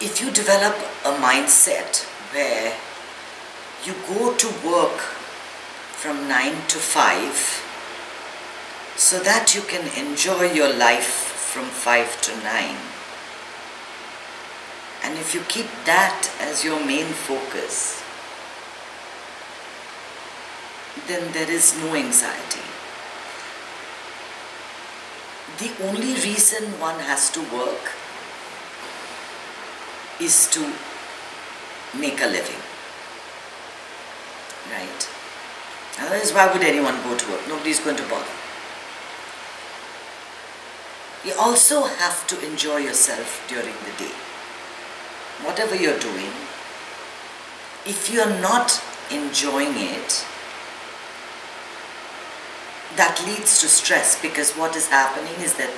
if you develop a mindset where you go to work from 9 to 5 so that you can enjoy your life from 5 to 9, and if you keep that as your main focus, then there is no anxiety. The only reason one has to work is to make a living, right? Otherwise, why would anyone go to work? Nobody's going to bother. You also have to enjoy yourself during the day. Whatever you're doing, if you're not enjoying it, that leads to stress, because what is happening is that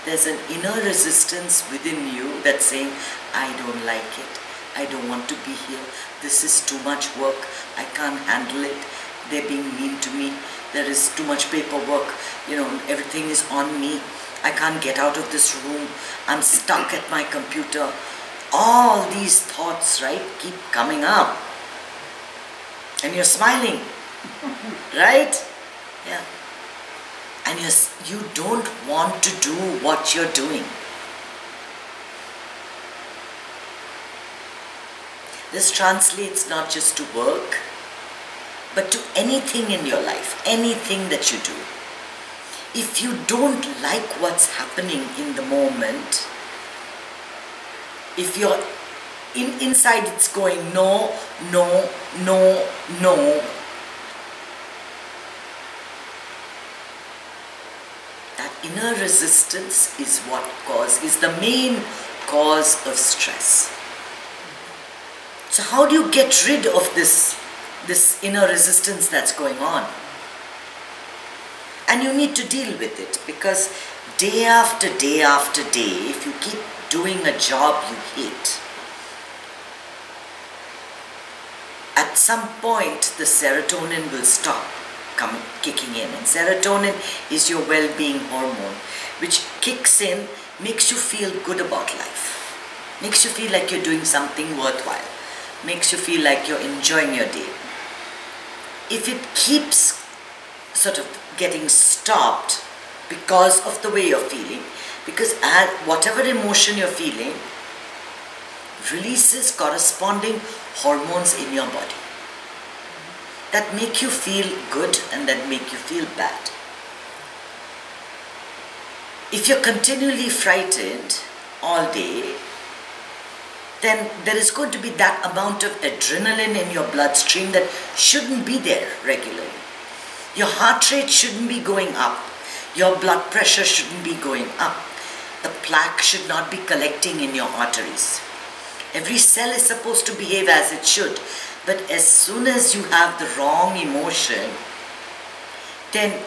there's an inner resistance within you that's saying, I don't like it, I don't want to be here, this is too much work, I can't handle it, they're being mean to me, there is too much paperwork, everything is on me, I can't get out of this room, I'm stuck at my computer. All these thoughts, right, keep coming up. And you're smiling, right? Yeah. And you don't want to do what you're doing. This translates not just to work, but to anything in your life, anything that you do. If you don't like what's happening in the moment, if you're inside it's going no, no, no, no, that inner resistance is is the main cause of stress. So how do you get rid of this inner resistance that's going on? And you need to deal with it, because day after day after day, if you keep doing a job you hate, at some point the serotonin will stop kicking in. And serotonin is your well-being hormone, which kicks in, makes you feel good about life, makes you feel like you're doing something worthwhile, makes you feel like you're enjoying your day. If it keeps sort of getting stopped because of the way you're feeling, because whatever emotion you're feeling releases corresponding hormones in your body that make you feel good and that make you feel bad. If you're continually frightened all day, then there is going to be that amount of adrenaline in your bloodstream that shouldn't be there regularly. Your heart rate shouldn't be going up. Your blood pressure shouldn't be going up. The plaque should not be collecting in your arteries. Every cell is supposed to behave as it should. But as soon as you have the wrong emotion, then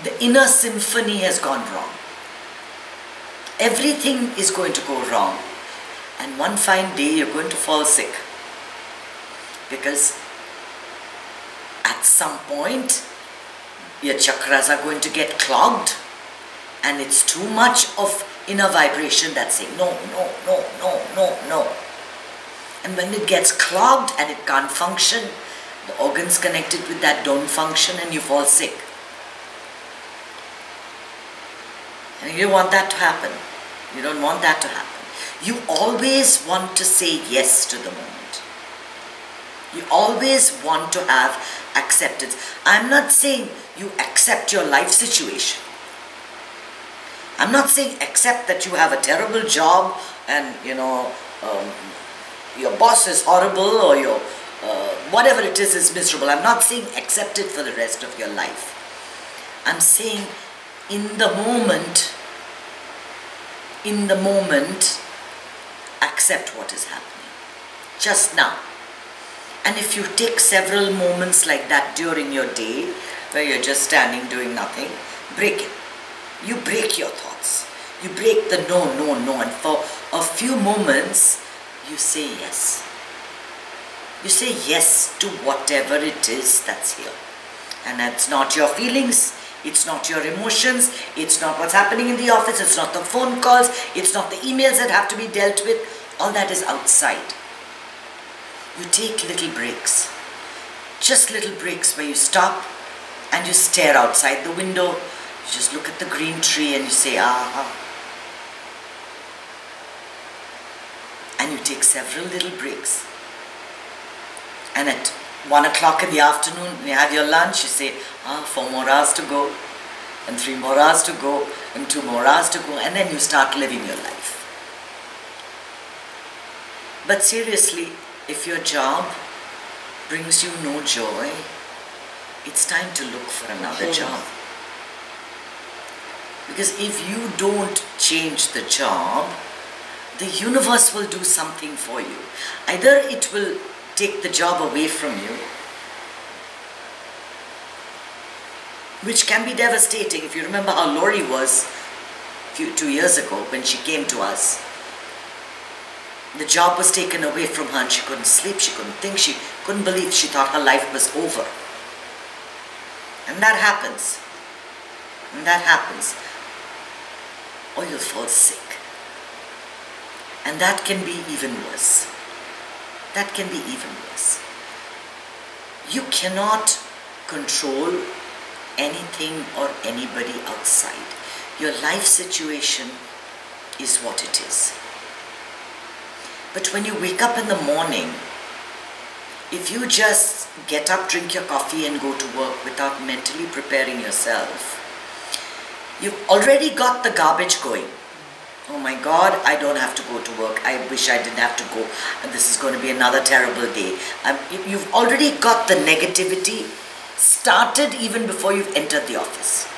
the inner symphony has gone wrong. Everything is going to go wrong. And one fine day you're going to fall sick. Because at some point, your chakras are going to get clogged, and it's too much of inner vibration that's saying no, no, no, no, no, no. And when it gets clogged and it can't function, the organs connected with that don't function and you fall sick. And you don't want that to happen. You don't want that to happen. You always want to say yes to the moment. You always want to have acceptance. I'm not saying you accept your life situation. I'm not saying accept that you have a terrible job and your boss is horrible or your whatever it is miserable. I'm not saying accept it for the rest of your life. I'm saying in the moment, accept what is happening just now. And if you take several moments like that during your day, where you're just standing doing nothing, break it. You break your thoughts. You break the no, no, no, and for a few moments, you say yes. You say yes to whatever it is that's here. And that's not your feelings, it's not your emotions, it's not what's happening in the office, it's not the phone calls, it's not the emails that have to be dealt with. all that is outside. You take little breaks. Just little breaks where you stop and you stare outside the window. You just look at the green tree and you say, aha. And you take several little breaks. And at 1 o'clock in the afternoon, when you have your lunch, you say, 4 more hours to go, and 3 more hours to go, and 2 more hours to go, and then you start living your life. But seriously, if your job brings you no joy, it's time to look for another job. Because if you don't change the job, the universe will do something for you. Either it will take the job away from you, which can be devastating. If you remember how Lori was 2 years ago when she came to us, the job was taken away from her and she couldn't sleep, she couldn't think, she couldn't believe, she thought her life was over. And that happens. And that happens. Or you'll fall sick. And that can be even worse. That can be even worse. You cannot control anything or anybody outside. Your life situation is what it is. But when you wake up in the morning, if you just get up, drink your coffee and go to work without mentally preparing yourself, you've already got the garbage going. Oh my God, I don't have to go to work. I wish I didn't have to go. And this is going to be another terrible day. You've already got the negativity started even before you've entered the office.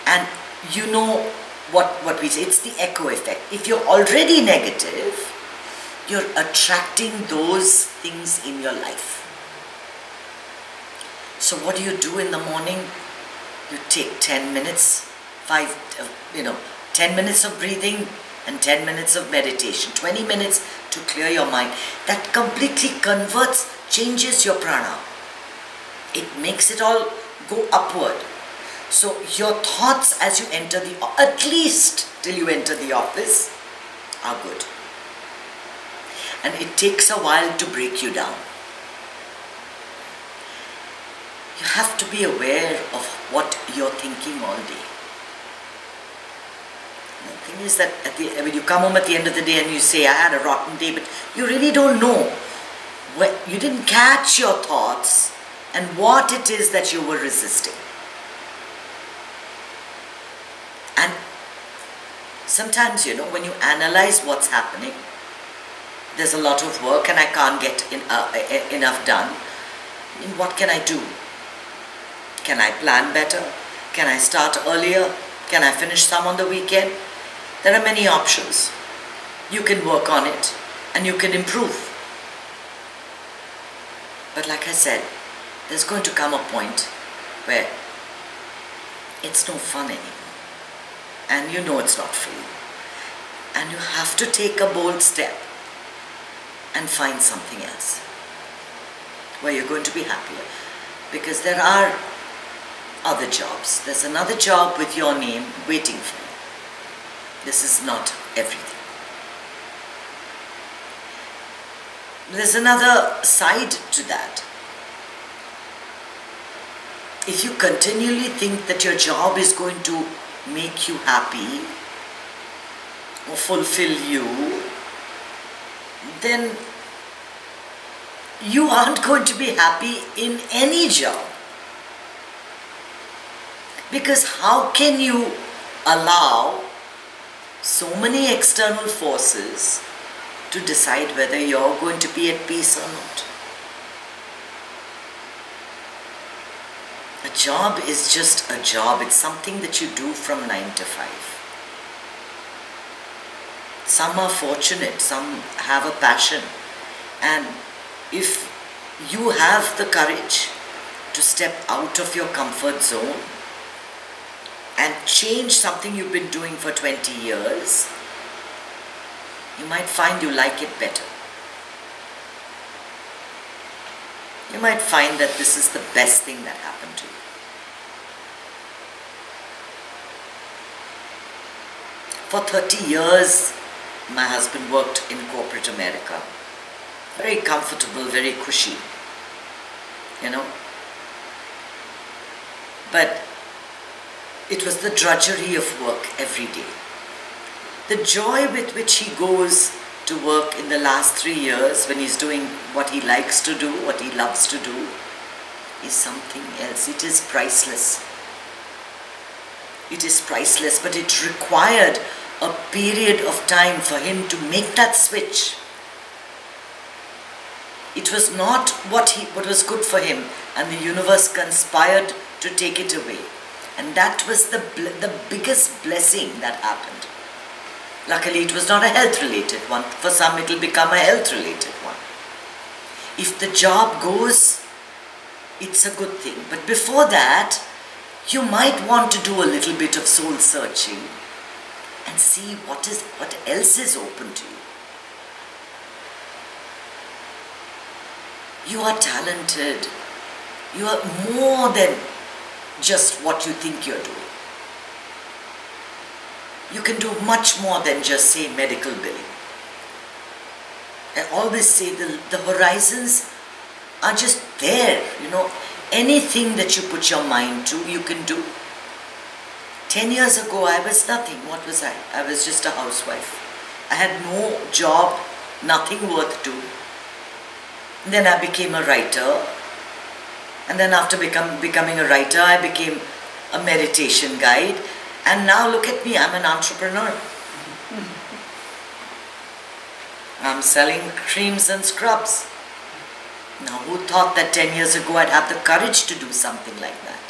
And you know what we say, it's the echo effect. If you're already negative, you're attracting those things in your life. So what do you do in the morning? You take 10 minutes, 10 minutes of breathing and 10 minutes of meditation, 20 minutes to clear your mind. That completely converts, changes your prana. It makes it all go upward. So your thoughts as you enter at least till you enter the office, are good. And it takes a while to break you down. You have to be aware of what you're thinking all day. The thing is that when you come home at the end of the day and you say, I had a rotten day, but you really don't know. You didn't catch your thoughts and what it is that you were resisting. And sometimes, when you analyze what's happening, there's a lot of work and I can't get enough done. What can I do? Can I plan better? Can I start earlier? Can I finish some on the weekend? There are many options. You can work on it and you can improve. But like I said, there's going to come a point where it's no fun anymore. And you know it's not for you. And you have to take a bold step and find something else where you're going to be happier. Because there are other jobs. There's another job with your name waiting for you. This is not everything. There's another side to that. If you continually think that your job is going to make you happy or fulfill you, then you aren't going to be happy in any job. Because how can you allow so many external forces to decide whether you're going to be at peace or not? A job is just a job. It's something that you do from 9 to 5. Some are fortunate, some have a passion. And if you have the courage to step out of your comfort zone and change something you've been doing for 20 years, you might find you like it better. You might find that this is the best thing that happened to you. For 30 years, My husband worked in corporate America. Very comfortable, very cushy, you know. But it was the drudgery of work every day. The joy with which he goes to work in the last 3 years when he's doing what he likes to do, what he loves to do, is something else. It is priceless. It is priceless, but it required a period of time for him to make that switch. It was not what was good for him, and the universe conspired to take it away. And that was the biggest blessing that happened. Luckily, it was not a health-related one. For some, it will become a health-related one. If the job goes, it's a good thing. But before that, you might want to do a little bit of soul searching and see what else is open to you. You are talented. You are more than just what you think you're doing. You can do much more than just say medical billing. I always say the horizons are just there, you know. Anything that you put your mind to, you can do. 10 years ago, I was nothing. What was I? I was just a housewife. I had no job, nothing worth doing. Then I became a writer. And then after becoming a writer, I became a meditation guide. And now look at me, I'm an entrepreneur. I'm selling creams and scrubs. Now, who thought that 10 years ago I'd have the courage to do something like that?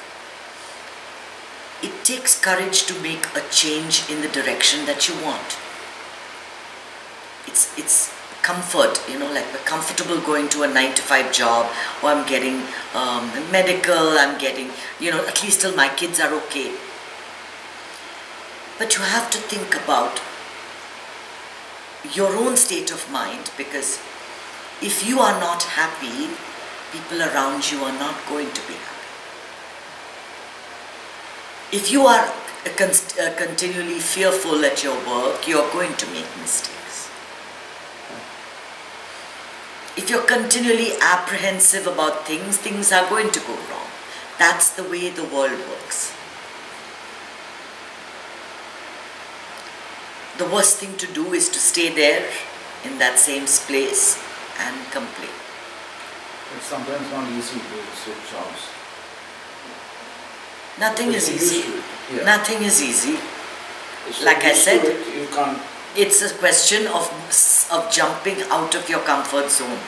It takes courage to make a change in the direction that you want. It's comfort, you know, like we're comfortable going to a 9-to-5 job, or I'm getting medical, I'm getting, you know, at least till my kids are okay. But you have to think about your own state of mind, because if you are not happy, people around you are not going to be happy. If you are continually fearful at your work, you're going to make mistakes. If you're continually apprehensive about things, things are going to go wrong. That's the way the world works. The worst thing to do is to stay there in that same place and complain. It's sometimes not easy to switch jobs. Nothing is easy. Yeah. Nothing is easy. So like I said, you can't. It's a question of jumping out of your comfort zone.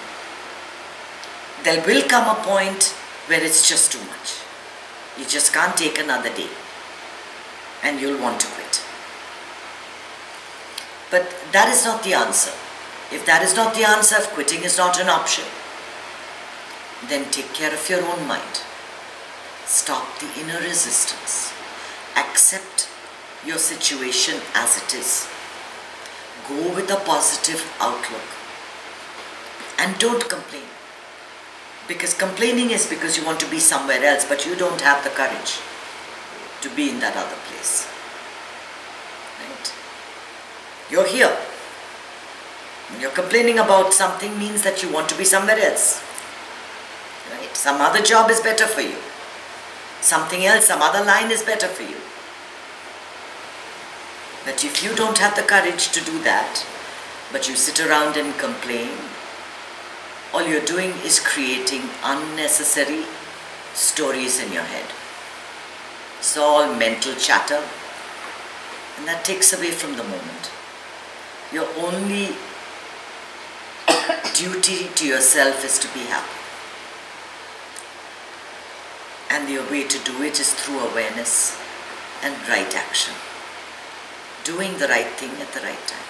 There will come a point where it's just too much. You just can't take another day. And you'll want to quit. But that is not the answer. If that is not the answer, if quitting is not an option, then take care of your own mind. Stop the inner resistance. Accept your situation as it is. Go with a positive outlook. And don't complain. Because complaining is because you want to be somewhere else, but you don't have the courage to be in that other place. Right? You're here. When you're complaining about something means that you want to be somewhere else. Right? Some other job is better for you. Something else, some other line is better for you. But if you don't have the courage to do that, but you sit around and complain, all you're doing is creating unnecessary stories in your head. It's all mental chatter, and that takes away from the moment. Your only duty to yourself is to be happy. And the way to do it is through awareness and right action. Doing the right thing at the right time.